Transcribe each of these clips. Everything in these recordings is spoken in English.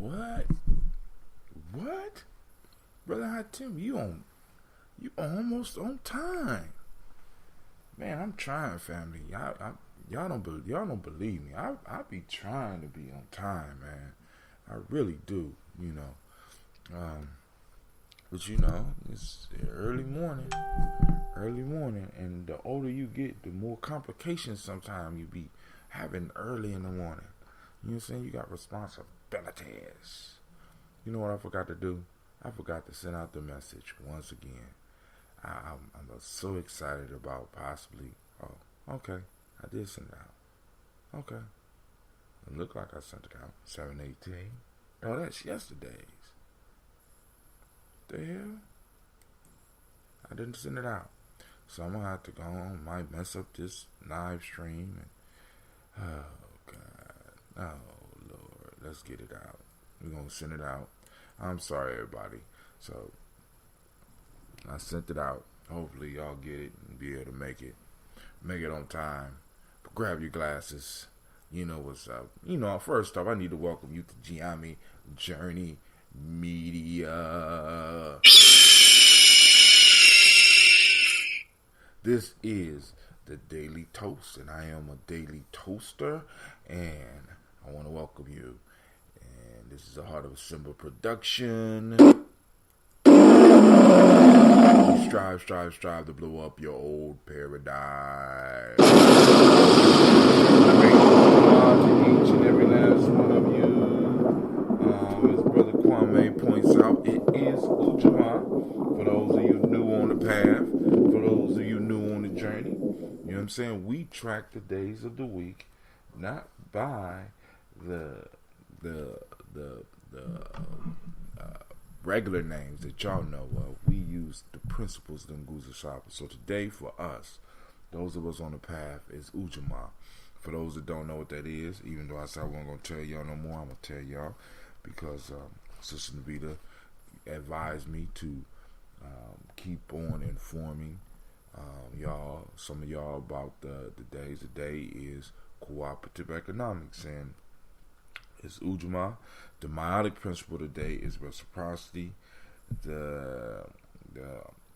What? What? Brother Hatim, you almost on time. Man, I'm trying, family. Y'all don't believe me. I be trying to be on time, man. I really do, But it's early morning, and the older you get, the more complications sometimes you be having early in the morning. You know what I'm saying? You got responsibilities. You know what I forgot to do? I forgot to send out the message once again. I'm so excited about possibly. Oh, okay. I did send it out. Okay. It looked like I sent it out. 7/18. Oh, that's yesterday's. The hell? I didn't send it out. So I'm going to have to go on. Might mess up this live stream. Oh, God. Oh, Lord. Let's get it out. We're going to send it out. I'm sorry, everybody. So I sent it out. Hopefully y'all get it and be able to make it on time. But grab your glasses. You know what's up. First off, I need to welcome you to Gye-Nyame Journey Media. This is the Daily Toast, and I am a daily toaster, and I want to welcome you. And this is a Heart of a Symbol production. Strive to blow up your old paradigm. To each and every last one of you. As Brother Kwame points out, it is Ujamaa. For those of you new on the path, for those of you new on the journey, you know what I'm saying? We track the days of the week, not by the regular names that y'all know of. We use the principles of the Nguzo Saba. So today for us, those of us on the path, is Ujamaa. For those that don't know what that is, even though I said I wasn't going to tell y'all no more, I'm going to tell y'all because Sister Navita advised me to keep on informing y'all, some of y'all, about the days. The day is cooperative economics, and it's Ujamaa. The meiotic principle today is reciprocity. The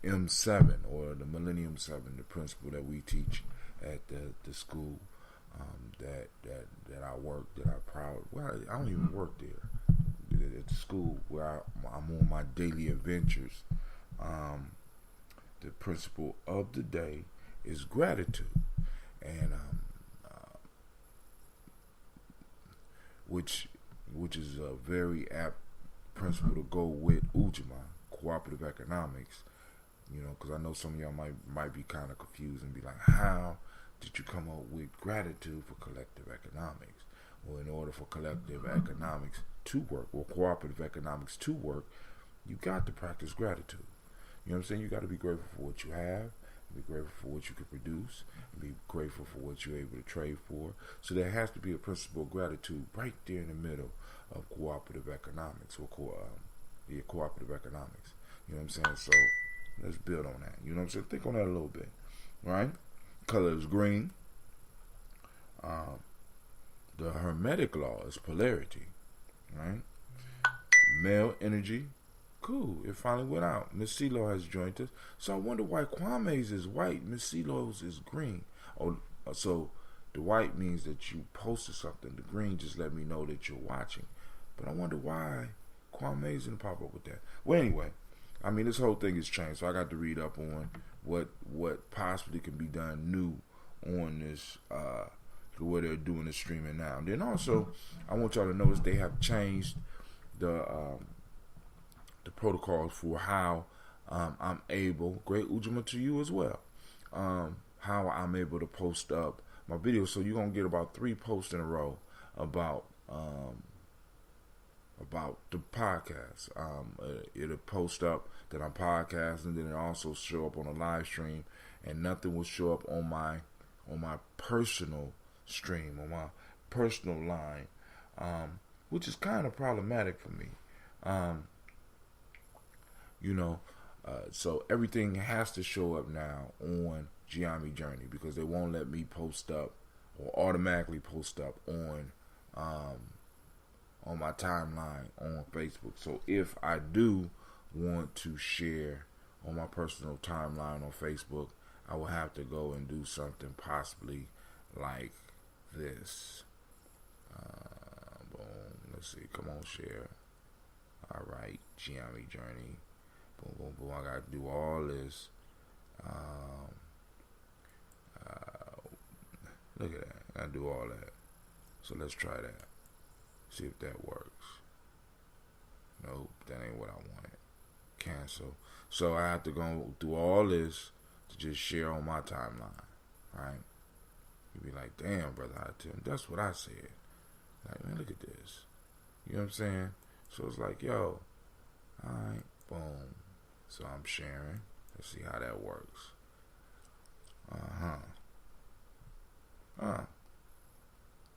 M7, or the Millennium 7, the principle that we teach at the school that I work, that I proud. Well, I don't even work there. At the school where I'm on my daily adventures. The principle of the day is gratitude, and which is a very apt principle to go with Ujamaa, cooperative economics. Because I know some of y'all might be kind of confused and be like, how did you come up with gratitude for collective economics? Well, in order for collective economics to work, or cooperative economics to work, you got to practice gratitude. You know what I'm saying? You got to be grateful for what you have, be grateful for what you can produce, and be grateful for what you're able to trade for. So there has to be a principle of gratitude right there in the middle of cooperative economics, or cooperative economics. You know what I'm saying? So let's build on that. You know what I'm saying? Think on that a little bit, right? Color is green. The Hermetic law is polarity, right? Male energy. Cool. It finally went out. Miss CeeLo has joined us. So I wonder why Kwame's is white, Miss CeeLo's is green. Oh, so the white means that you posted something. The green just let me know that you're watching. But I wonder why Kwame's didn't pop up with that. Well, anyway, I mean, this whole thing has changed. So I got to read up on what possibly can be done new on this, where they're doing the streaming now. And then also, I want y'all to notice they have changed the protocols for how I'm able, great Ujamaa to you as well, how I'm able to post up my videos. So you're going to get about 3 posts in a row about the podcast. It'll post up that I'm podcasting, then it also show up on a live stream, and nothing will show up on my personal stream, on my personal line, which is kind of problematic for me. So everything has to show up now on Gye-Nyame Journey, because they won't let me post up or automatically post up on on my timeline on Facebook. So if I do want to share on my personal timeline on Facebook, I will have to go and do something possibly like this. Boom. Let's see. Come on, share. All right. Gye-Nyame journey. Boom, boom, boom. I got to do all this. Look at that. I do all that. So let's try that. See if that works. Nope, that ain't what I wanted. Cancel. So I have to go through all this to just share on my timeline. Right? You'd be like, damn, brother, that's what I said. Like, man, look at this. You know what I'm saying? So it's like, yo, alright, boom. So I'm sharing. Let's see how that works.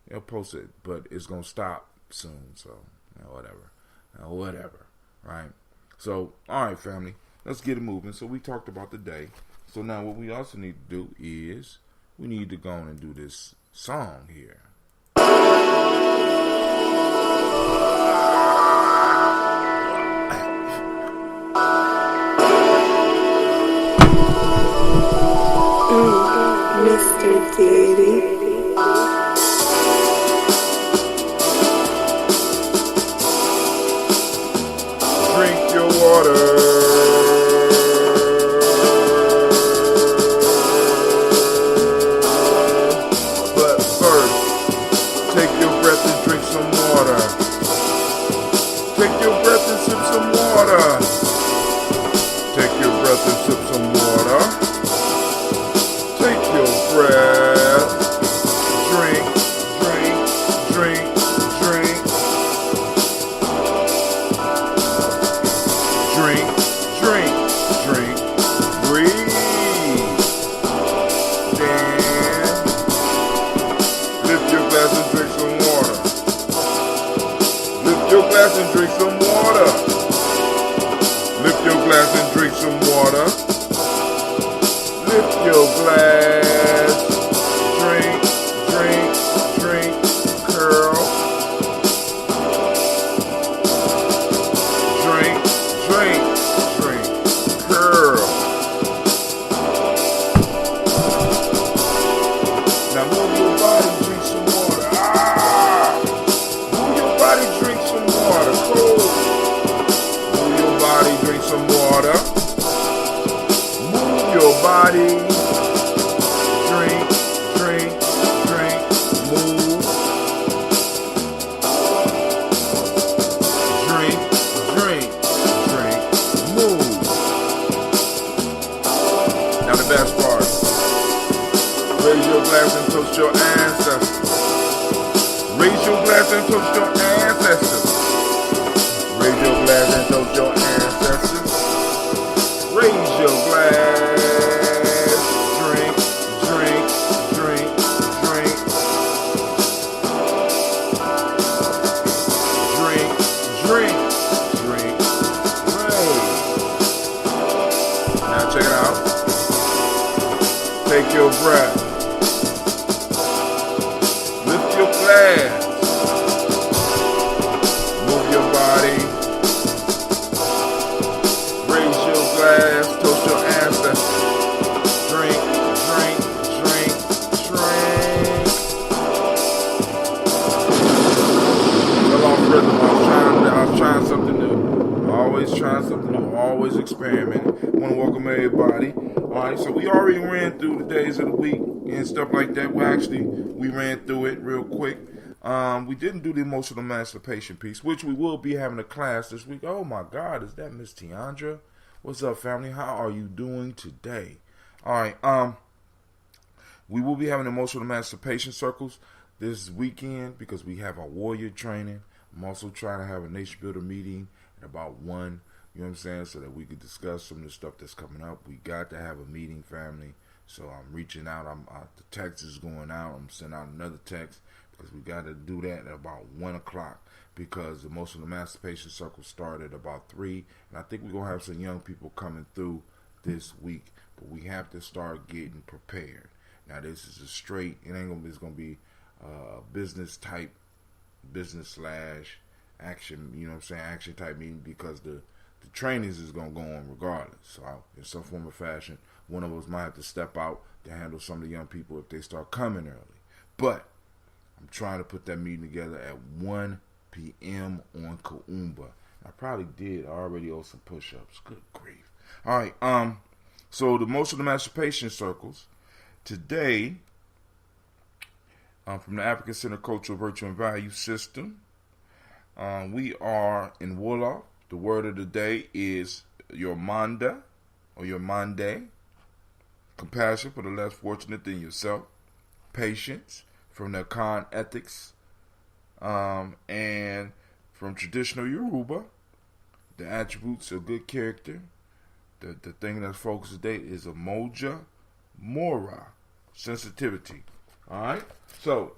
They'll post it, but it's gonna stop soon. So whatever. Right? So, alright, family, let's get it moving. So we talked about the day. So now what we also need to do is we need to go on and do this song here. Mr. Diddy. Drink your water. But first, take your breath and drink some water. Take your breath and sip some water. Take your breath and sip some water. Take your breath. Drink, drink, drink, drink. Drink, drink, drink. Breathe. Then lift your glass and drink some water. Lift your glass and drink some water. Lift your glass and drink some water. Lift your glass. Drink, drink, drink, girl. Drink, drink, drink, girl. Now move your body, drink some water. Move your body, drink some water. Cold. Move your body, drink some water. Move your body. Drink, drink, drink, move. Drink, drink, drink, move. Now the best part. Raise your glass and toast your ancestors. Raise your glass and toast your ancestors. Raise your glass and toast your ancestors. Raise your glass. Drink, drink, drink, drink. Drink, drink, drink. Raise. Now check it out. Take your breath. Lift your glass. Move your body. Raise your glass. Toast your ancestors. Drink, drink, drink, drink. Hello, rhythm. I was trying something new. Always trying something new. Always experimenting. Want to welcome everybody. Alright, so we already ran through the days of the week and stuff like that. We ran through it real quick. We didn't do the emotional emancipation piece, which we will be having a class this week. Oh my God, is that Miss Tiandra? What's up, family? How are you doing today? Alright, we will be having emotional emancipation circles this weekend because we have our warrior training. I'm also trying to have a nation builder meeting at about 1. You know what I'm saying? So that we could discuss some of the stuff that's coming up. We got to have a meeting, family. So I'm reaching out. The text is going out. I'm sending out another text because we got to do that at about 1 o'clock because the emotional emancipation circle started about 3. And I think we're going to have some young people coming through this week. But we have to start getting prepared. Now, this is a straight, it's going to be business type, business slash action, action type meeting, because the trainings is going to go on regardless. So in some form or fashion, one of us might have to step out to handle some of the young people if they start coming early. But I'm trying to put that meeting together at 1 p.m. on Kaumba. I probably did. I already owe some push-ups. Good grief. All right. So the emotional emancipation circles today, from the African Center Cultural Virtue and Value System, we are in Wolof. The word of the day is your manda or your mande. Compassion for the less fortunate than yourself. Patience from the Akan ethics. And from traditional Yoruba, the attributes of good character. The thing that's focused today is Amoja Mora, sensitivity. Alright, so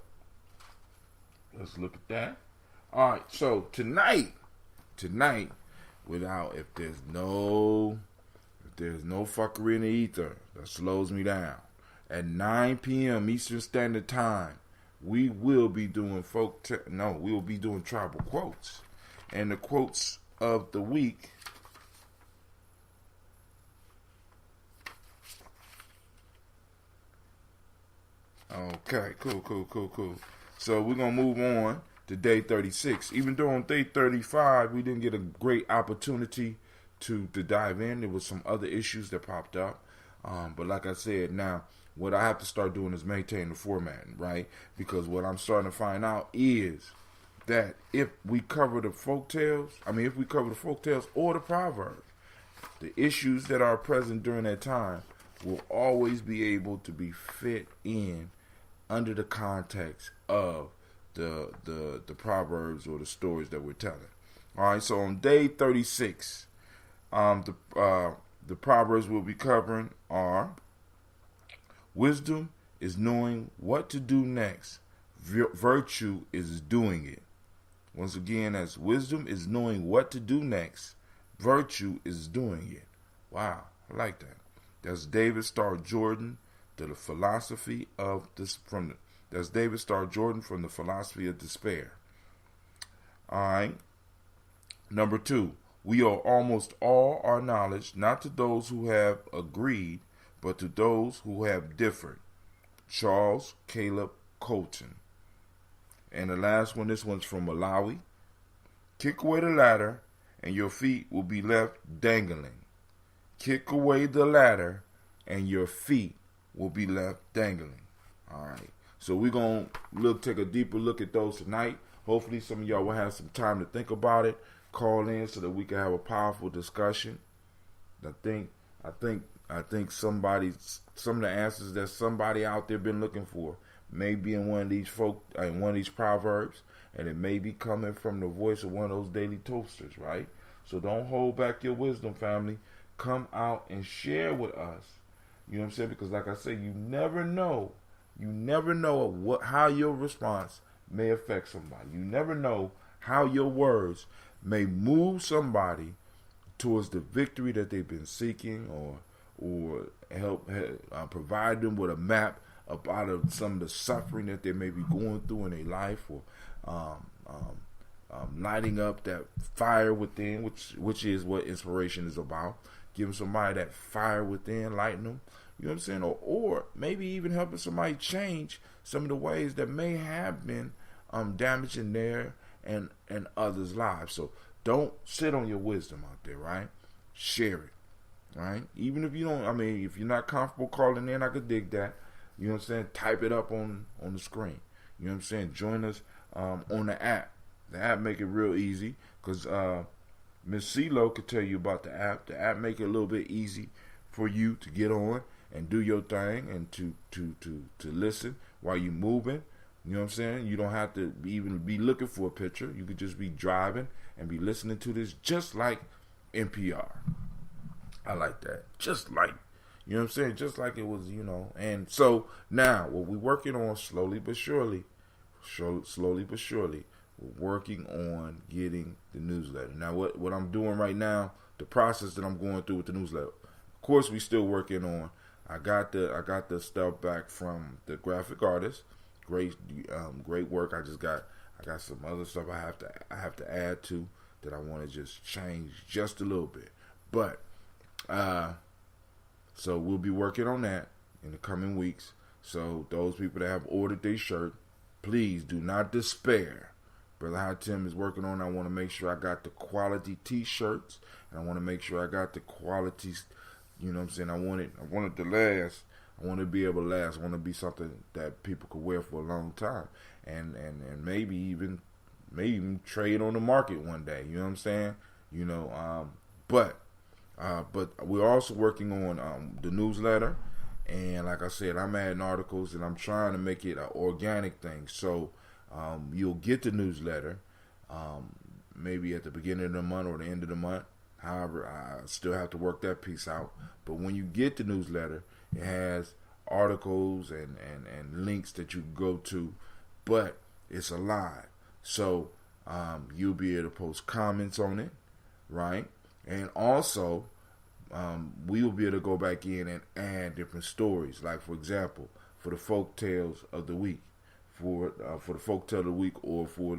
let's look at that. Alright, so tonight, if there's no fuckery in the ether that slows me down, at 9 p.m. Eastern Standard Time, we will be doing we will be doing tribal quotes. And the quotes of the week okay, cool. So we're going to move on to day 36. Even though on day 35 we didn't get a great opportunity to dive in. There was some other issues that popped up. But like I said, now what I have to start doing is maintain the format, right? Because what I'm starting to find out is that if we cover the folktales or the proverbs, the issues that are present during that time will always be able to be fit in under the context of the proverbs or the stories that we're telling. All right, so on day 36, the proverbs we'll be covering are: wisdom is knowing what to do next. Virtue is doing it. Once again, that's wisdom is knowing what to do next. Virtue is doing it. Wow, I like that. That's David Starr Jordan, the philosophy of this that's David Starr Jordan from the Philosophy of Despair. All right. Number 2, we owe almost all our knowledge not to those who have agreed, but to those who have differed. Charles Caleb Colton. And the last one, this one's from Malawi. Kick away the ladder, and your feet will be left dangling. Kick away the ladder, and your feet will be left dangling. All right. So we're going to take a deeper look at those tonight. Hopefully some of y'all will have some time to think about it. Call in so that we can have a powerful discussion. I think some of the answers that somebody out there been looking for may be in one of these proverbs, and it may be coming from the voice of one of those daily toasters, right? So don't hold back your wisdom, family. Come out and share with us. You know what I'm saying? Because like I said, you never know how your response may affect somebody. You never know how your words may move somebody towards the victory that they've been seeking, or help provide them with a map up out of some of the suffering that they may be going through in their life, or lighting up that fire within, which is what inspiration is about. Giving somebody that fire within, lighting them. You know what I'm saying? Or maybe even helping somebody change some of the ways that may have been damaging their and others' lives. So don't sit on your wisdom out there, right? Share it, right? Even if you don't, if you're not comfortable calling in, I could dig that. You know what I'm saying? Type it up on the screen. You know what I'm saying? Join us on the app. The app make it real easy, because Miss CeeLo could tell you about the app. The app make it a little bit easy for you to get on and do your thing, and to listen while you're moving. You know what I'm saying? You don't have to even be looking for a picture. You could just be driving and be listening to this, just like NPR. I like that. Just like, you know what I'm saying? Just like it was, And so now what we're working on slowly but surely, we're working on getting the newsletter. Now what I'm doing right now, the process that I'm going through with the newsletter, of course we still working on. I got the stuff back from the graphic artist. Great work. I I got some other stuff I have to add to that I want to just change just a little bit. But so we'll be working on that in the coming weeks. So those people that have ordered their shirt, please do not despair. Brother High Tim is working on it. I want to make sure I got the quality t-shirts, and I want to make sure I got the quality, you know what I'm saying? I want it to last. I want it to be able to last. I want it to be something that people could wear for a long time, and maybe even trade on the market one day. You know what I'm saying? You know, but we're also working on the newsletter, and like I said, I'm adding articles, and I'm trying to make it an organic thing. So you'll get the newsletter maybe at the beginning of the month or the end of the month. However, I still have to work that piece out. But when you get the newsletter, it has articles and links that you go to, but it's alive. So you'll be able to post comments on it, right? And also, we will be able to go back in and add different stories. Like, for example, for the folk tales of the week, for the folk tale of the week, or for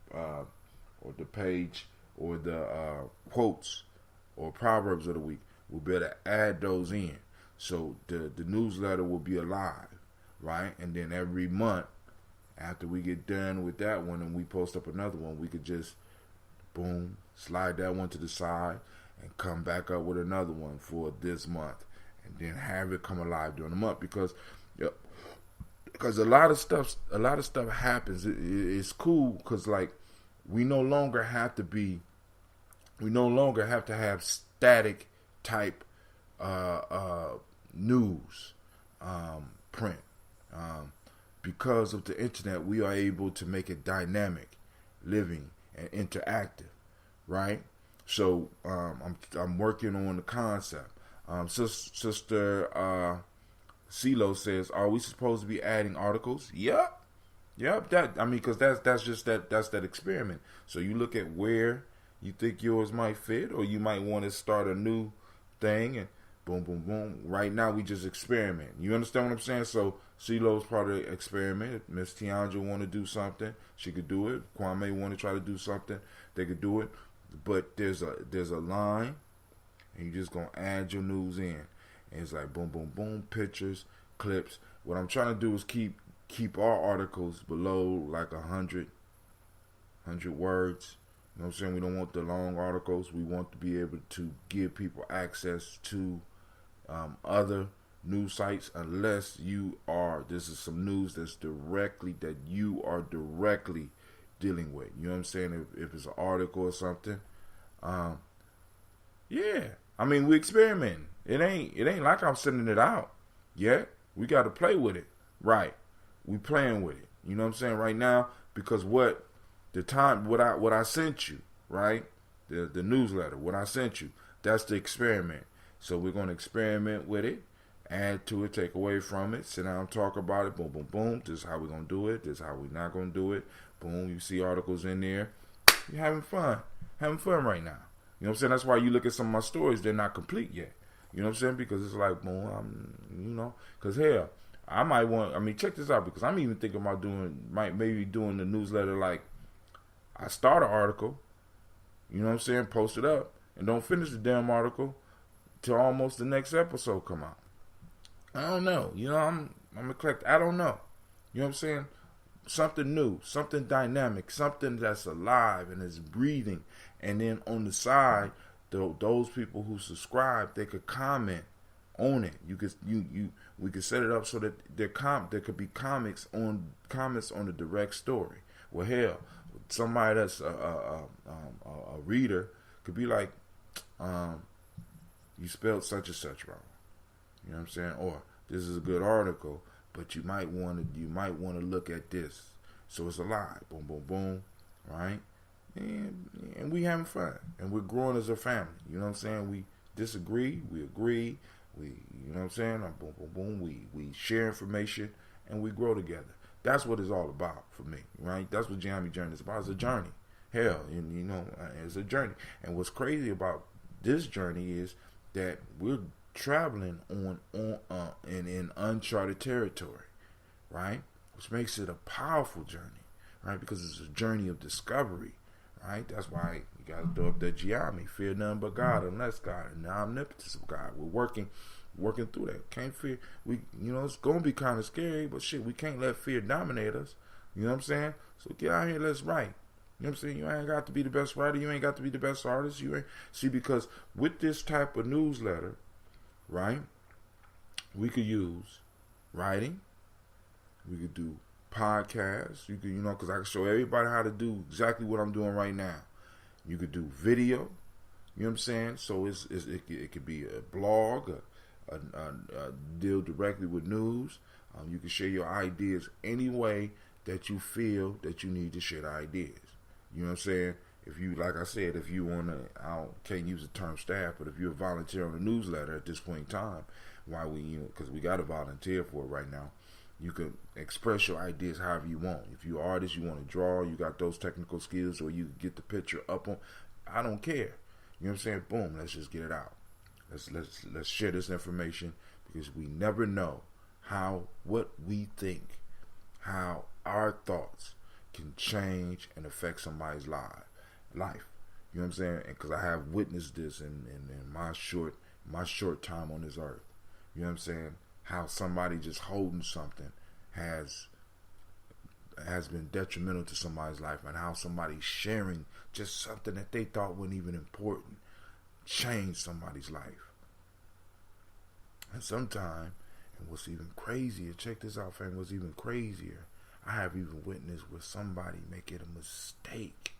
the page, or the quotes or proverbs of the week, we'll be able to add those in. So the newsletter will be alive, right? And then every month, after we get done with that one and we post up another one, we could just, boom, slide that one to the side and come back up with another one for this month, and then have it come alive during the month. Because a lot of stuff happens. It's cool because, like, we no longer have to have static type news print. Because of the internet, we are able to make it dynamic, living, and interactive, right? So I'm working on the concept. Sister CeeLo says, "Are we supposed to be adding articles?" Yep. Because that's that experiment. So you look at where you think yours might fit, or you might want to start a new thing, and boom, boom, boom. Right now, we just experiment. You understand what I'm saying? So CeeLo's part of the experiment. If Miss Tiandra want to do something, she could do it. Kwame want to try to do something, they could do it. But there's a line, and you're just gonna add your news in, and it's like boom, boom, boom, pictures, clips. What I'm trying to do is keep our articles below like 100 words. You know what I'm saying? We don't want the long articles. We want to be able to give people access to other news sites, unless this is some news that you are directly dealing with. You know what I'm saying? If it's an article or something. Yeah. I mean, we experimenting. It ain't like I'm sending it out yet. We got to play with it. Right. We playing with it. You know what I'm saying? Right now, because what I sent you, right? The newsletter, what I sent you, that's the experiment. So we're going to experiment with it, add to it, take away from it, sit down, talk about it, boom, boom, boom. This is how we're going to do it. This is how we're not going to do it. Boom, you see articles in there. You're having fun right now. You know what I'm saying? That's why you look at some of my stories, they're not complete yet. You know what I'm saying? Because it's like, boom, because hell, check this out, because I'm even thinking about maybe doing the newsletter, like, I start an article, you know what I'm saying, post it up, and don't finish the damn article till almost the next episode come out. I don't know. You know, I'm eclectic. I don't know. You know what I'm saying? Something new, something dynamic, something that's alive and is breathing. And then on the side, those people who subscribe, they could comment on it. We could set it up so that there could be comments on the direct story. Well, hell, somebody that's a reader could be like, you spelled such and such wrong. You know what I'm saying? Or this is a good article, but you might want to look at this. So it's alive. Boom, boom, boom. Right? And we having fun. And we're growing as a family. You know what I'm saying? We disagree. We agree. You know what I'm saying? Boom, boom, boom. We share information and we grow together. That's what it's all about for me. Right? That's what Gye-Nyame Journey is about. It's a journey. Hell, and it's a journey. And what's crazy about this journey is that we're traveling in uncharted territory, right? Which makes it a powerful journey, right? Because it's a journey of discovery, right? That's why you got to throw up that Gye-Nyame, fear none but God, unless God, and the omnipotence of God. We're working through that. Can't fear. It's going to be kind of scary, but shit, we can't let fear dominate us. You know what I'm saying? So get out here, let's write. You know what I'm saying? You ain't got to be the best writer. You ain't got to be the best artist. Because with this type of newsletter, right, we could use writing. We could do podcasts. You could, because I can show everybody how to do exactly what I'm doing right now. You could do video. You know what I'm saying? So it could be a blog, a deal directly with news. You can share your ideas any way that you feel that you need to share the ideas. You know what I'm saying? If you, like I said, if you want to, can't use the term staff, but if you're a volunteer on a newsletter at this point in time, because we got to volunteer for it right now, you can express your ideas however you want. If you're an artist, you want to draw, you got those technical skills, or you get the picture up on, I don't care. You know what I'm saying? Boom, let's just get it out. Let's share this information, because we never know what we think, how our thoughts can change and affect somebody's life. You know what I'm saying? Because I have witnessed this in my short time on this earth. You know what I'm saying? How somebody just holding something has been detrimental to somebody's life, and how somebody sharing just something that they thought wasn't even important changed somebody's life. And sometimes, and what's even crazier, check this out, fam, what's even crazier, I have even witnessed where somebody making a mistake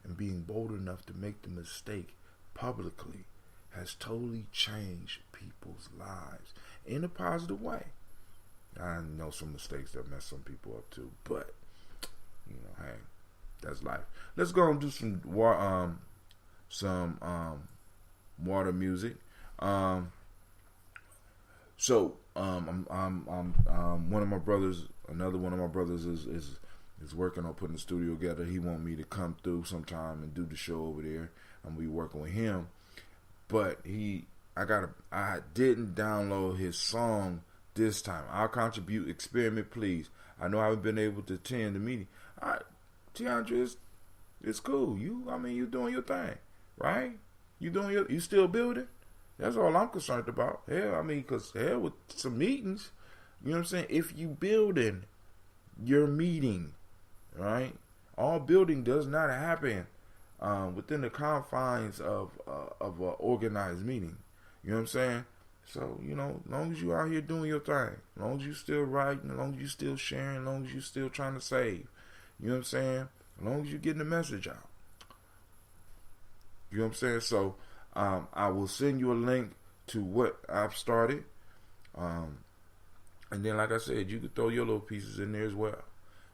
and being bold enough to make the mistake publicly has totally changed people's lives in a positive way. I know some mistakes that mess some people up too, but hey, that's life. Let's go and do some water music. So one of my brothers, another one of my brothers is working on putting the studio together. He want me to come through sometime and do the show over there. I'm gonna be working with him, but I didn't download his song this time. I'll contribute. Experiment, please. I know I haven't been able to attend the meeting. Tiandra, it's cool. You doing your thing, right? You still building? That's all I'm concerned about. Because with some meetings, you know what I'm saying? If you building, you're meeting, right? All building does not happen within the confines of an organized meeting. You know what I'm saying? So, as long as you out here doing your thing, as long as you still writing, as long as you still sharing, as long as you still trying to save, you know what I'm saying? As long as you're getting the message out. You know what I'm saying? So, I will send you a link to what I've started. And then, like I said, you can throw your little pieces in there as well.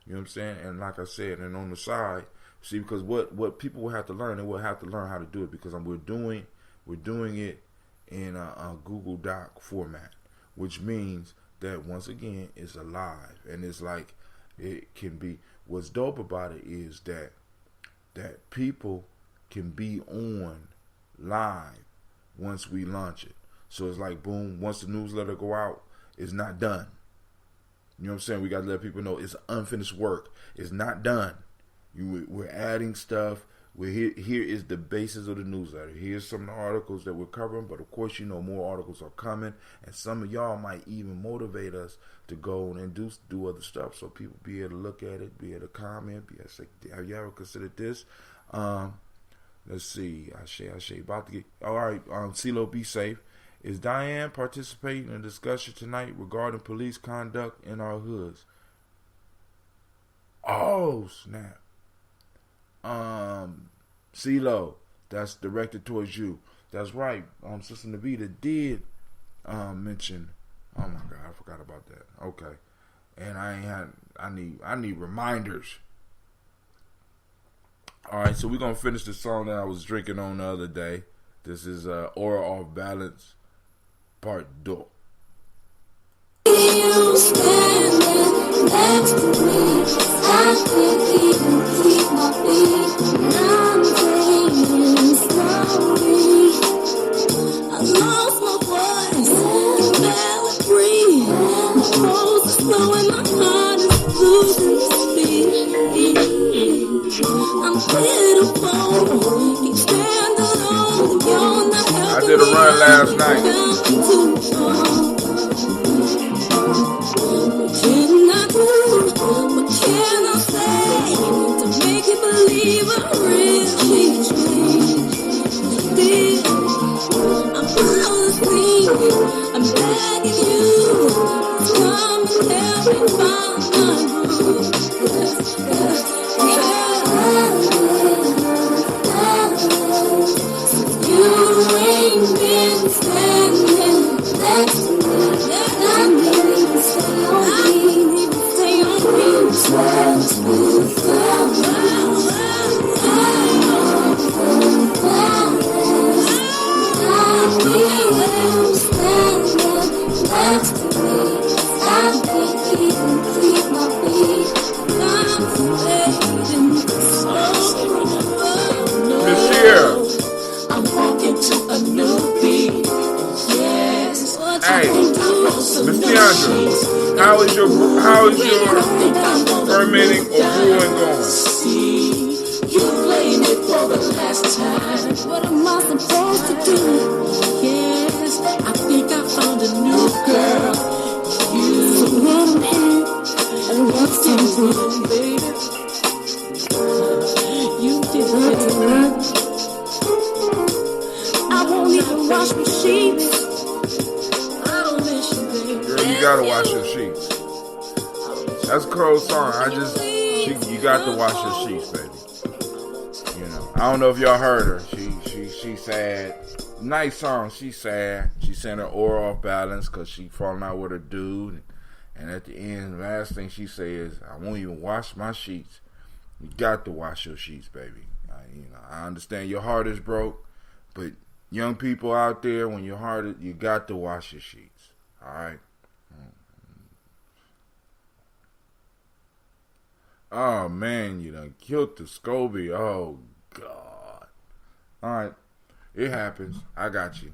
You know what I'm saying? And like I said, and on the side, see, because what people will have to learn, they will have to learn how to do it, because we're doing it in a Google Doc format, which means that once again, it's alive, and it's like it can be. What's dope about it is that people can be on live once we launch it. So it's like, boom, once the newsletter go out, it's not done. You know what I'm saying? We got to let people know it's unfinished work. It's not done. We're adding stuff. Here is the basis of the newsletter. Here's some of the articles that we're covering, but of course, more articles are coming, and some of y'all might even motivate us to go and do other stuff, so people be able to look at it, be able to comment, be able to say, have you ever considered this? Let's see. Ashay, about to get. All right, CeeLo, be safe. Is Diane participating in a discussion tonight regarding police conduct in our hoods? Oh, snap. CeeLo, that's directed towards you. That's right. Sister Navita did mention. Oh my God, I forgot about that. Okay, and I need reminders. All right, so we're gonna finish the song that I was drinking on the other day. This is Aura Off Balance, Part 2. You standing next to me, I couldn't even keep my feet. I'm breathing slowly. I lost my voice, can barely breathe. My pulse is slow and my heart is losing speed. last night. What can I do? What can I say to make you believe I really changed? I'm promising, I'm begging you, come and help me find my groove. You ain't been standing next to me. I need to stay on me. Swear to Miss Sierra. I'm walking to a new beat. Yes. Hey, Miss Deandra, how is your fermenting or brewing going? You playing it for the last time. What am I supposed to do? Yes, I think I found a new girl. You run ahead and what's in room, baby? You did it right. I won't even wash my sheets. I don't miss you, baby. Girl, you gotta wash your sheets. That's a cold song. You got to wash your sheets, baby. You know, I don't know if y'all heard her. She sad. Nice song. She's sad. She sent her aura off balance because she falling out with her dude. And at the end, the last thing she say is, "I won't even wash my sheets." You got to wash your sheets, baby. I understand your heart is broke, but young people out there, when your heart is, you got to wash your sheets. All right. Oh man, you done killed the SCOBY. Oh God. All right, it happens. I got you.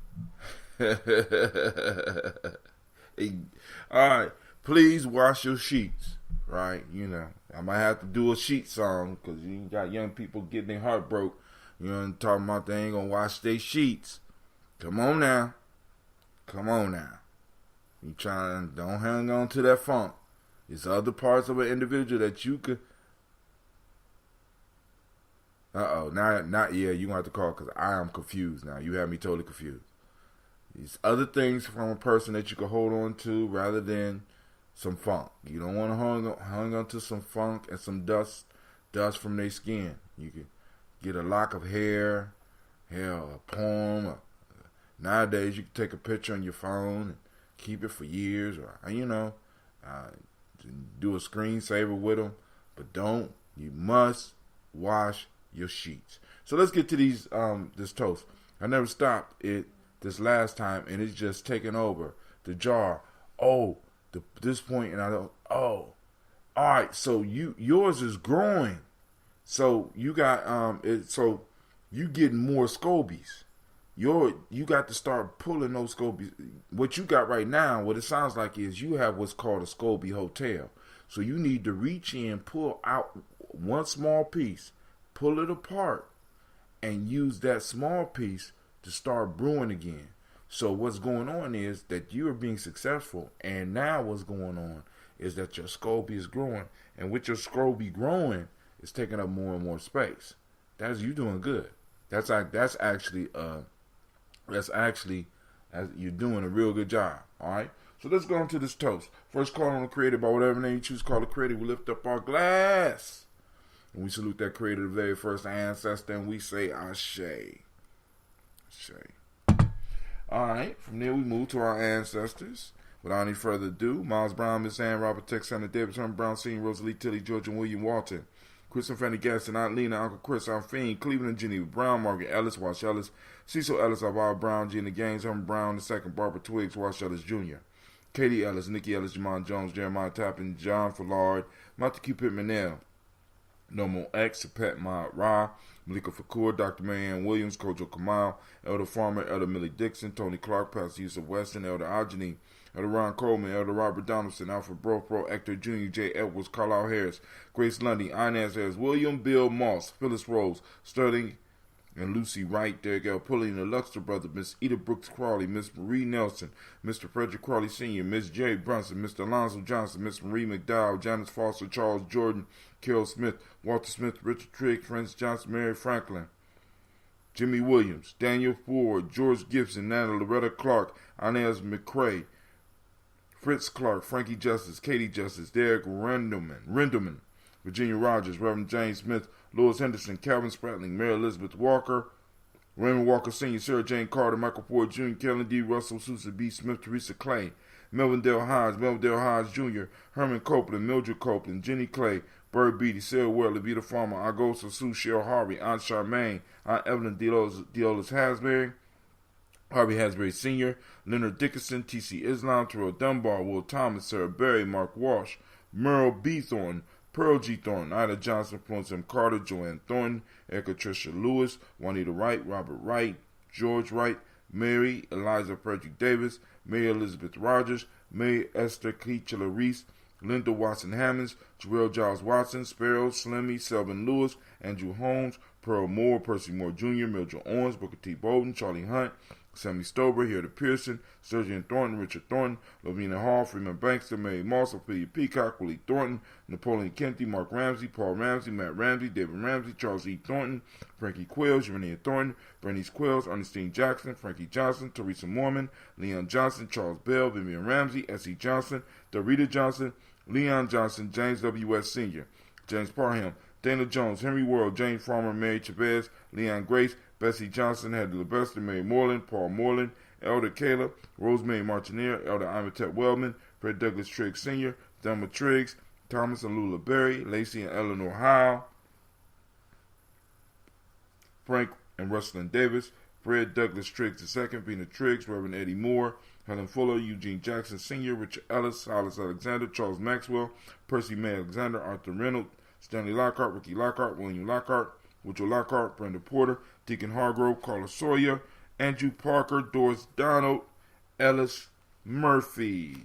All right, please wash your sheets. Right, you know, I might have to do a sheet song because you got young people getting their heart broke. You know, and talking about they ain't gonna wash their sheets. Come on now. You trying? Don't hang on to that funk. There's other parts of an individual that you could. Not yeah. You gonna have to call because I am confused now. You have me totally confused. These other things from a person that you can hold on to rather than some funk. You don't want to hang on to some funk and some dust from their skin. You can get a lock of hair, a poem. Nowadays, you can take a picture on your phone and keep it for years, or do a screensaver with them. But you must wash your sheets. So let's get to these this toast. I never stopped it this last time, and it's just taken over the jar. This point, and I don't. All right. So yours is growing. So you got So you getting more SCOBYs. You got to start pulling those SCOBYs. What you got right now, what it sounds like is you have what's called a SCOBY hotel. So you need to reach in, pull out one small piece, pull it apart, and use that small piece to start brewing again. So what's going on is that you are being successful, and now what's going on is that your SCOBY is growing, and with your SCOBY growing, it's taking up more and more space. That's you doing good. That's actually you're doing a real good job. All right. So let's go into this toast. First call on the creator by whatever name you choose to call the creator. We lift up our glass and we salute that creator, the very first ancestor, and we say Ashe. Ashe. All right, from there we move to our ancestors. Without any further ado, Miles Brown, Miss Ann, Robert Tex, Sandra Davis, Herman Brown, Senior, Rosalie Tilly, George, and William Walton, Chris and Fanny Gaston, Aunt Lena, Uncle Chris, Aunt Fiend, Cleveland and Geneva Brown, Margaret Ellis, Wash Ellis, Cecil Ellis, Alvaro Brown, Gina Gaines, Herman Brown II, Barbara Twiggs, Wash Ellis Jr., Katie Ellis, Nikki Ellis, Jamon Jones, Jeremiah Tappan, John Fallard, Montague Pittman L, Nomo X, Pat Ma Ra, Malika Fakur, Dr. Marianne Williams, Kojo Kamal, Elder Farmer, Elder Millie Dixon, Tony Clark, Pastor Yusuf Weston, Elder Algeny, Elder Ron Coleman, Elder Robert Donaldson, Alfred Bropro, Hector Jr., J. Edwards, Carlisle Harris, Grace Lundy, Inez Harris, William Bill Moss, Phyllis Rose, Sterling and Lucy Wright, Derek L. Pulley and the Luxor brothers, Miss Eda Brooks Crawley, Miss Marie Nelson, Mr. Frederick Crawley Sr., Miss Jerry Brunson, Mr. Alonzo Johnson, Miss Marie McDowell, Janice Foster, Charles Jordan, Carol Smith, Walter Smith, Richard Trigg, Francis Johnson, Mary Franklin, Jimmy Williams, Daniel Ford, George Gibson, Nana Loretta Clark, Inez McCrae, Fritz Clark, Frankie Justice, Katie Justice, Derek Rendelman, Virginia Rogers, Reverend James Smith, Louis Henderson, Calvin Spratling, Mary Elizabeth Walker, Raymond Walker Sr., Sarah Jane Carter, Michael Ford Jr., Kellen D. Russell, Susan B. Smith, Teresa Clay, Melvin Dale Hodge Jr., Herman Copeland, Mildred Copeland, Jenny Clay, Bird Beatty, Sarah Ware, Levita Farmer, Agosa Sue, Cheryl Harvey, Aunt Charmaine, Aunt Evelyn Deolis Hasbury, Harvey Hasbury Sr., Leonard Dickinson, T.C. Islam, Terrell Dunbar, Will Thomas, Sarah Berry, Mark Walsh, Merle B. Thornton, Pearl G. Thornton, Ida Johnson, Florence M. Carter, Joanne Thornton, Erica Tricia Lewis, Juanita Wright, Robert Wright, George Wright, Mary Eliza Frederick Davis, Mary Elizabeth Rogers, Mary Esther Keachela Reese, Linda Watson Hammonds, Jarrell Giles Watson, Sparrow, Slimmy, Selvin Lewis, Andrew Holmes, Pearl Moore, Percy Moore Jr., Mildred Owens, Booker T. Bowden, Charlie Hunt, Sammy Stover, Hilda Pearson, Sergeant Thornton, Richard Thornton, Lavina Hall, Freeman Bankster, Mary Moss, Ophelia Peacock, Willie Thornton, Napoleon Kennedy, Mark Ramsey, Paul Ramsey, Matt Ramsey, David Ramsey, Charles E. Thornton, Frankie Quills, Urania Thornton, Bernice Quills, Ernestine Jackson, Frankie Johnson, Teresa Mormon, Leon Johnson, Charles Bell, Vivian Ramsey, S.E. Johnson, Dorita Johnson, Leon Johnson, James W.S. Sr., James Parham, Dana Jones, Henry Worrell, James Farmer, Mary Chavez, Leon Grace, Bessie Johnson, Hedda LeBester, Mary Moreland, Paul Moreland, Elder Kayla, Rosemary Martineer, Elder Imitet Wellman, Fred Douglas Triggs Sr., Thelma Triggs, Thomas and Lula Berry, Lacey and Eleanor Howe, Frank and Rustlin Davis, Fred Douglas Triggs II, Vina Triggs, Reverend Eddie Moore, Helen Fuller, Eugene Jackson Sr., Richard Ellis, Silas Alexander, Charles Maxwell, Percy May Alexander, Arthur Reynolds, Stanley Lockhart, Ricky Lockhart, William Lockhart, Woodrow Lockhart, Brenda Porter, Deacon Hargrove, Carla Sawyer, Andrew Parker, Doris Donald, Ellis Murphy.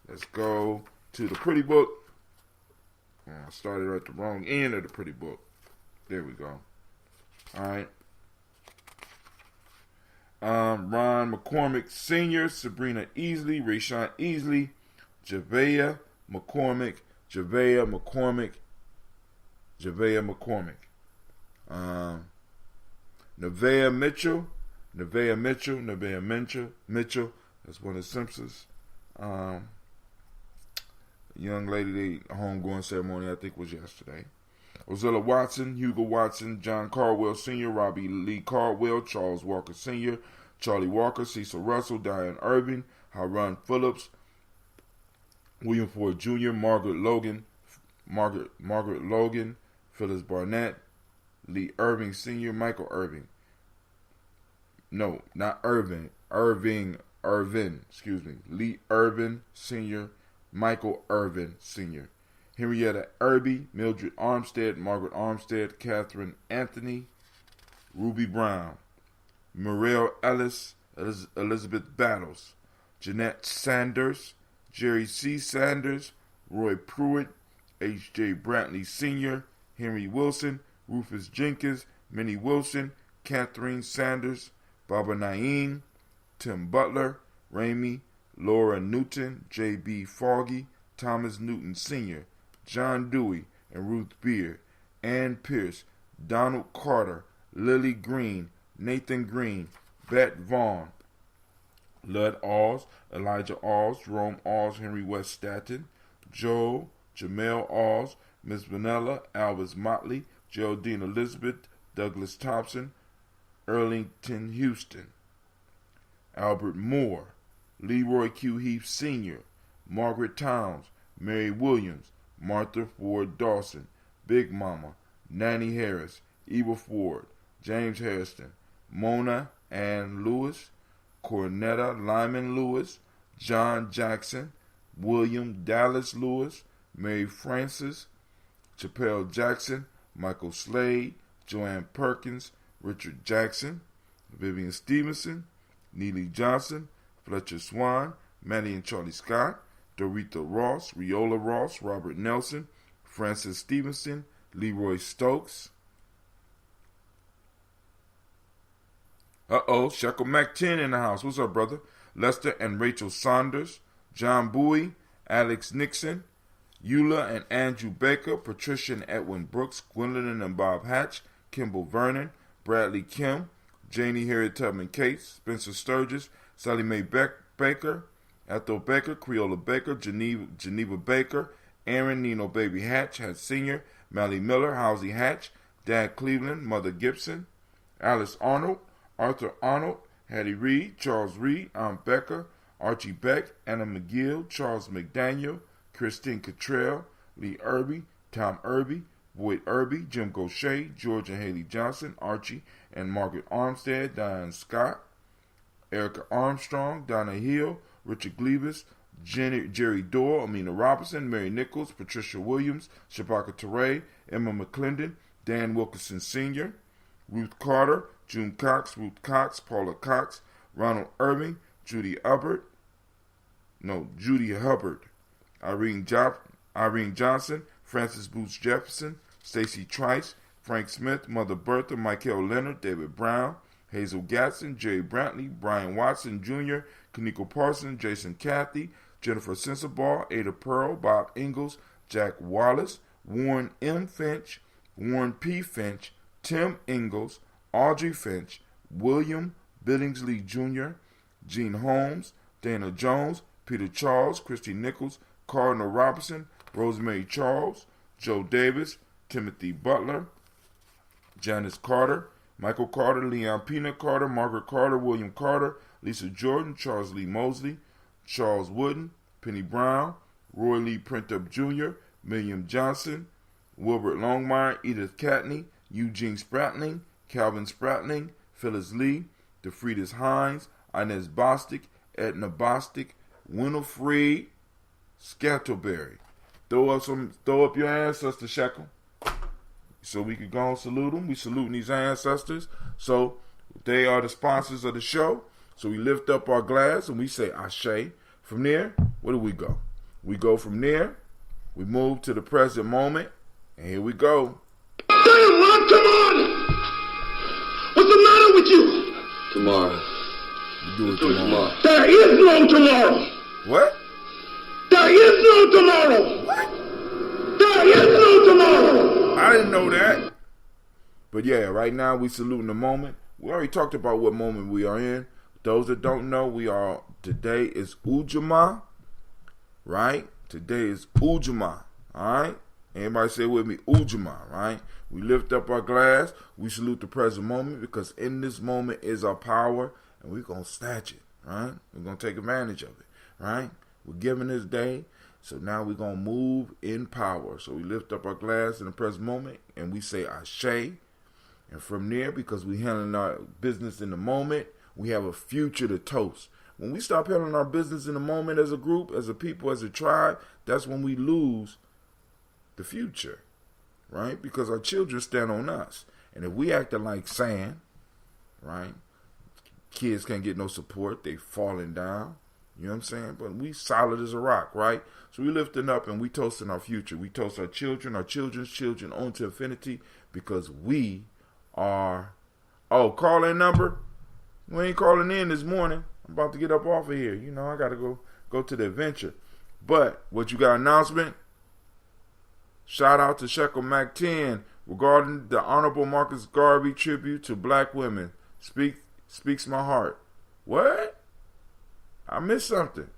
Let's go to the pretty book. I started at the wrong end of the pretty book. There we go. All right. Ron McCormick Sr., Sabrina Easley, Rayshawn Easley, Javea McCormick, Nevaeh Mitchell, that's one of the Simpsons. Young lady, the homegoing ceremony, I think, was yesterday. Ozella Watson, Hugo Watson, John Caldwell Sr., Robbie Lee Caldwell, Charles Walker Sr., Charlie Walker, Cecil Russell, Diane Irving, Haran Phillips, William Ford Jr., Margaret Logan, Phyllis Barnett, Lee Irving Sr., Michael Irving. No, not Irvin. Lee Irvin Sr., Michael Irvin Sr., Henrietta Irby, Mildred Armstead, Margaret Armstead, Catherine Anthony, Ruby Brown, Muriel Ellis, Elizabeth Battles, Jeanette Sanders, Jerry C. Sanders, Roy Pruitt, H.J. Brantley Sr., Henry Wilson, Rufus Jenkins, Minnie Wilson, Catherine Sanders, Baba Naeem, Tim Butler, Ramey, Laura Newton, J.B. Foggy, Thomas Newton Sr., John Dewey and Ruth Beard, Ann Pierce, Donald Carter, Lily Green, Nathan Green, Bet Vaughn, Lud Alls, Elijah Alls, Jerome Alls, Henry West Staton, Joel, Jamel Alls, Miss Vanilla, Alvis Motley, Geraldine Elizabeth, Douglas Thompson, Erlington Houston, Albert Moore, Leroy Q. Heath Sr., Margaret Towns, Mary Williams, Martha Ford Dawson, Big Mama, Nanny Harris, Eva Ford, James Harrison, Mona Ann Lewis, Cornetta Lyman Lewis, John Jackson, William Dallas Lewis, Mary Francis, Chappelle Jackson, Michael Slade, Joanne Perkins, Richard Jackson, Vivian Stevenson, Neely Johnson, Fletcher Swan, Manny and Charlie Scott, Dorita Ross, Riola Ross, Robert Nelson, Francis Stevenson, Leroy Stokes, Shekel Mac 10 in the house. What's up, brother? Lester and Rachel Saunders, John Bowie, Alex Nixon, Eula and Andrew Baker, Patricia and Edwin Brooks, Gwendolyn and Bob Hatch, Kimball Vernon, Bradley Kim, Janie Harriet Tubman Cates, Spencer Sturgis, Sally Mae Baker, Ethel Baker, Creola Baker, Geneva Baker, Aaron Nino Baby Hatch, Hatch Sr., Mally Miller, Housie Hatch, Dad Cleveland, Mother Gibson, Alice Arnold, Arthur Arnold, Hattie Reed, Charles Reed, Aunt Becker, Archie Beck, Anna McGill, Charles McDaniel, Christine Cottrell, Lee Irby, Tom Irby, Boyd Irby, Jim Gaucher, George and Haley Johnson, Archie and Margaret Armstead, Diane Scott, Erica Armstrong, Donna Hill, Richard Glebus, Jerry Doyle, Amina Robinson, Mary Nichols, Patricia Williams, Shabaka Teray, Emma McClendon, Dan Wilkinson Sr., Ruth Carter, June Cox, Ruth Cox, Paula Cox, Ronald Irving, Judy Hubbard, Irene Johnson, Francis Booth Jefferson, Stacy Trice, Frank Smith, Mother Bertha, Michael Leonard, David Brown, Hazel Gatson, Jerry Brantley, Brian Watson Jr., Kaniko Parsons, Jason Cathy, Jennifer Sensabaugh, Ada Pearl, Bob Ingalls, Jack Wallace, Warren M. Finch, Warren P. Finch, Tim Ingalls, Audrey Finch, William Billingsley Jr., Gene Holmes, Dana Jones, Peter Charles, Christy Nichols, Cardinal Robinson, Rosemary Charles, Joe Davis, Timothy Butler, Janice Carter, Michael Carter, Leon Pina Carter, Margaret Carter, William Carter, Lisa Jordan, Charles Lee Mosley, Charles Wooden, Penny Brown, Roy Lee Printup Jr., William Johnson, Wilbert Longmire, Edith Catney, Eugene Spratling, Calvin Spratling, Phyllis Lee, DeFridas Hines, Inez Bostic, Edna Bostic, Winifred Scatterberry. Throw up your ancestor, Shekel, so we could go and salute them. We saluting these ancestors. So they are the sponsors of the show. So we lift up our glass and we say Ashe. From there, where do we go? We go from there. We move to the present moment. And here we go. Damn, Ron, come on! What's the matter with you? Tomorrow. You do it tomorrow. There is no tomorrow! What? There is no tomorrow! What? There is no tomorrow! I didn't know that. But yeah, right now we saluting the moment. We already talked about what moment we are in. Those that don't know, today is Ujamaa, right? Today is Ujamaa, all right? Everybody say with me, Ujamaa, right? We lift up our glass. We salute the present moment because in this moment is our power, and we're going to snatch it, right? We're going to take advantage of it, right? We're given this day, so now we're going to move in power. So we lift up our glass in the present moment, and we say Ashe. And from there, because we're handling our business in the moment, we have a future to toast. When we stop handling our business in the moment as a group, as a people, as a tribe, that's when we lose the future, right? Because our children stand on us. And if we acting like sand, right, kids can't get no support. They falling down. You know what I'm saying? But we solid as a rock, right? So we lifting up and we toasting our future. We toast our children's children on to infinity because we are... Oh, call-in number? We ain't calling in this morning. I'm about to get up off of here. You know, I got to go to the adventure. But what you got announcement? Shout out to Shekel Mac 10 regarding the Honorable Marcus Garvey tribute to black women. Speaks my heart. What? I missed something.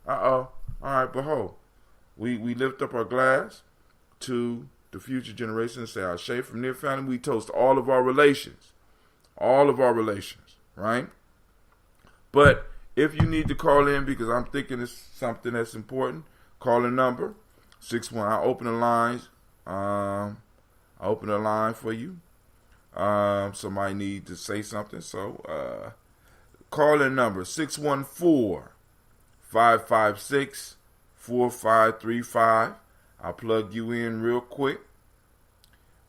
Uh-oh. All right, behold. We lift up our glass to the future generation and say, Ashe. From their family, we toast all of our relations. All of our relations. Right? But if you need to call in because I'm thinking it's something that's important, call the number 61. I'll open the lines. I'll open the line for you. Somebody need to say something. So call in number 614-556-4535. I'll plug you in real quick.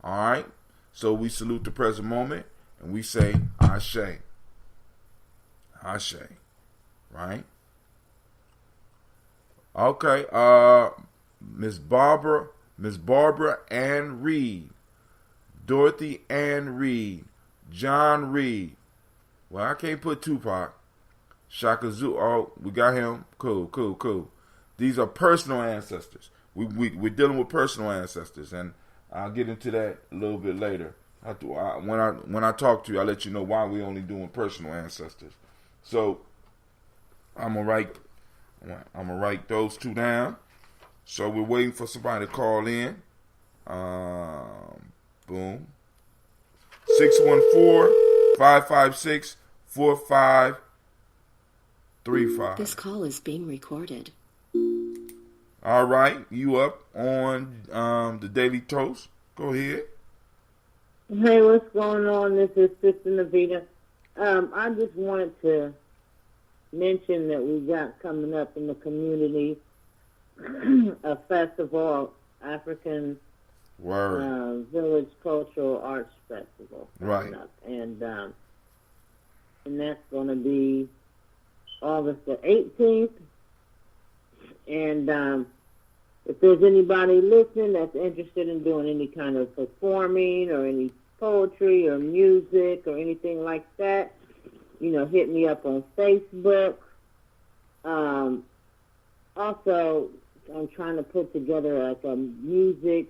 All right. So we salute the present moment and we say Ashe. Ashe, right? Okay, Miss Barbara Ann Reed, Dorothy Ann Reed, John Reed. Well, I can't put Tupac. Shaka Zulu. Oh, we got him. Cool. These are personal ancestors. We're dealing with personal ancestors, and I'll get into that a little bit later. When I talk to you, I'll let you know why we're only doing personal ancestors. So I'm gonna write those two down. So we're waiting for somebody to call in. Boom. 614-556-4535. This call is being recorded. All right, you up on the Daily Toast? Go ahead. Hey, what's going on? This is Sister Navita. I just wanted to mention that we got coming up in the community a festival, African Village Cultural Arts Festival. Right. Up. And that's going to be August the 18th. And if there's anybody listening that's interested in doing any kind of performing or any poetry or music or anything like that, hit me up on Facebook. Also, I'm trying to put together like a music,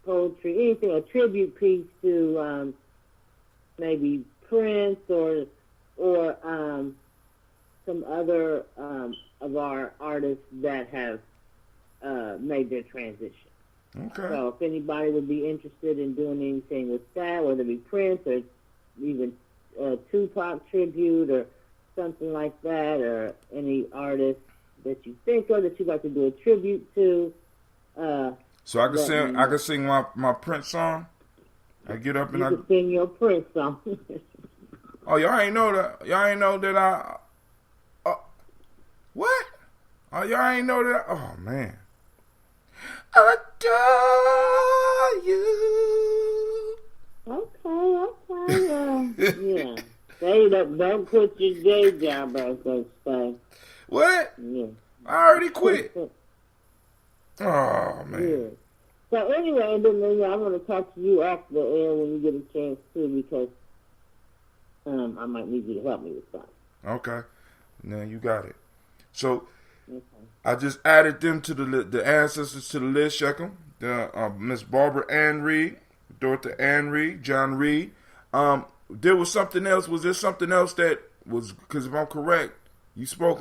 poetry, anything, a tribute piece to maybe Prince or some other of our artists that have made their transition. Okay. So if anybody would be interested in doing anything with that, whether it be Prince or even Tupac tribute or something like that, or any artist that you think of that you'd like to do a tribute to. So I can sing my Prince song. I get up and you can sing your Prince song. Oh, y'all ain't know that I. What? Oh, y'all ain't know that. Oh man. Adore you. Okay. Yeah. Say that. Don't quit your day job, as they say. What? Yeah. I already quit. Oh man. Yeah. So anyway, then I want to talk to you after the air when you get a chance too, because I might need you to help me with something. Okay. Now you got it. So I just added them to the ancestors to the list. Check them. Miss Barbara Ann Reed, Dorothy Ann Reed, John Reed. There was something else. Was there something else that was? Because if I'm correct, you spoke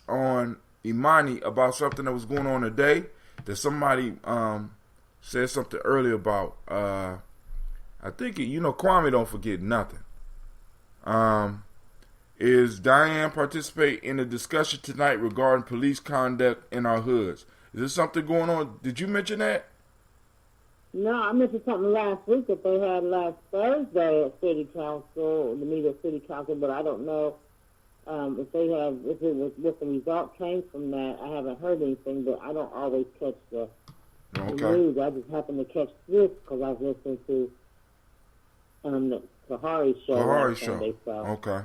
on Imani about something that was going on today. That somebody said something earlier about. I think Kwame don't forget nothing. Is Diane participate in a discussion tonight regarding police conduct in our hoods? Is there something going on? Did you mention that? No, I mentioned something last week that they had last Thursday at City Council, the meeting at City Council, but I don't know if the result came from that. I haven't heard anything, but I don't always catch the news. I just happened to catch this because I was listening to the Kahari show. Sunday, so. Okay.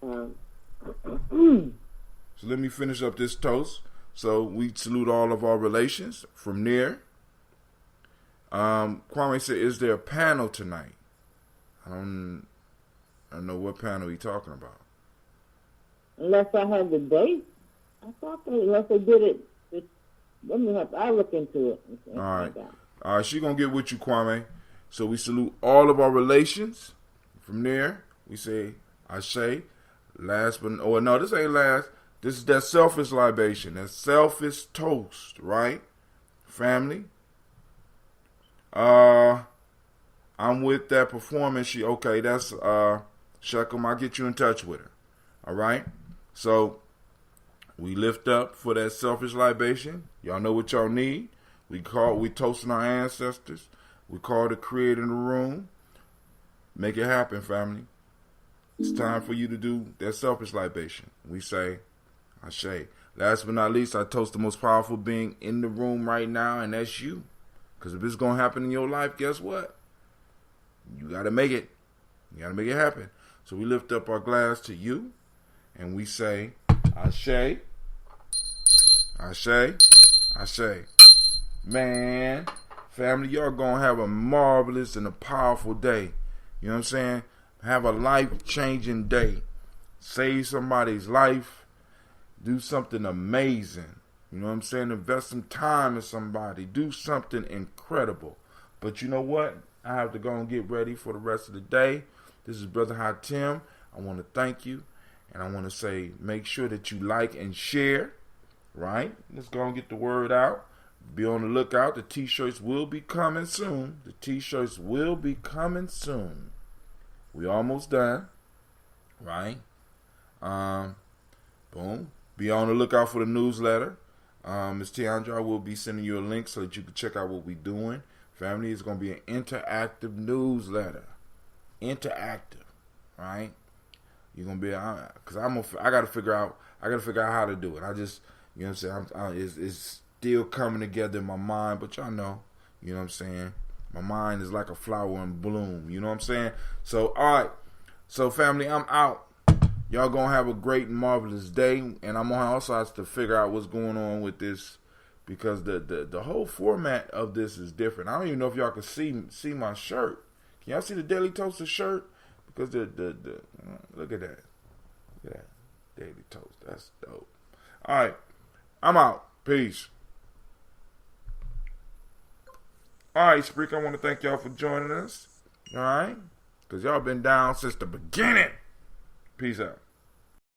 So let me finish up this toast. So we salute all of our relations from near. Kwame said, "Is there a panel tonight?" I don't know what panel he's talking about. Unless I have the date, I thought unless they did it. I'll look into it. All right. She gonna get with you, Kwame. So we salute all of our relations from there. We say, I say. Last but no, this ain't last. This is that selfish libation, that selfish toast, right? Family. I'm with that performance. That's Shekum. I'll get you in touch with her. All right. So we lift up for that selfish libation. Y'all know what y'all need. We toasting our ancestors. We call the creator in the room. Make it happen, family. It's time for you to do that selfish libation. We say, Ashe. Last but not least, I toast the most powerful being in the room right now, and that's you. Because if it's going to happen in your life, guess what? You got to make it. You got to make it happen. So we lift up our glass to you, and we say, Ashe, Ashe, Ashe. Man, family, y'all going to have a marvelous and a powerful day. You know what I'm saying? Have a life-changing day. Save somebody's life. Do something amazing. You know what I'm saying? Invest some time in somebody. Do something incredible. But you know what? I have to go and get ready for the rest of the day. This is Brother Hatim. I want to thank you. And I want to say, make sure that you like and share. Right? Let's go and get the word out. Be on the lookout. The t-shirts will be coming soon. The t-shirts will be coming soon. We almost done. Right? Boom. Be on the lookout for the newsletter. Ms. Tiandra will be sending you a link so that you can check out what we're doing. Family, is going to be an interactive newsletter. Interactive. Right? You're going to be, because I got to figure out how to do it. I just, you know what I'm saying? It's still coming together in my mind, but y'all know, you know what I'm saying? My mind is like a flower in bloom, you know what I'm saying? So, all right. So, family, I'm out. Y'all gonna have a great and marvelous day, and I'm gonna also have to figure out what's going on with this, because the whole format of this is different. I don't even know if y'all can see my shirt. Can y'all see the Daily Toaster shirt? Because the look at that. Look at that. Daily Toast. That's dope. All right. I'm out. Peace. All right, Spreak, I want to thank y'all for joining us. All right? Because y'all been down since the beginning. Peace out.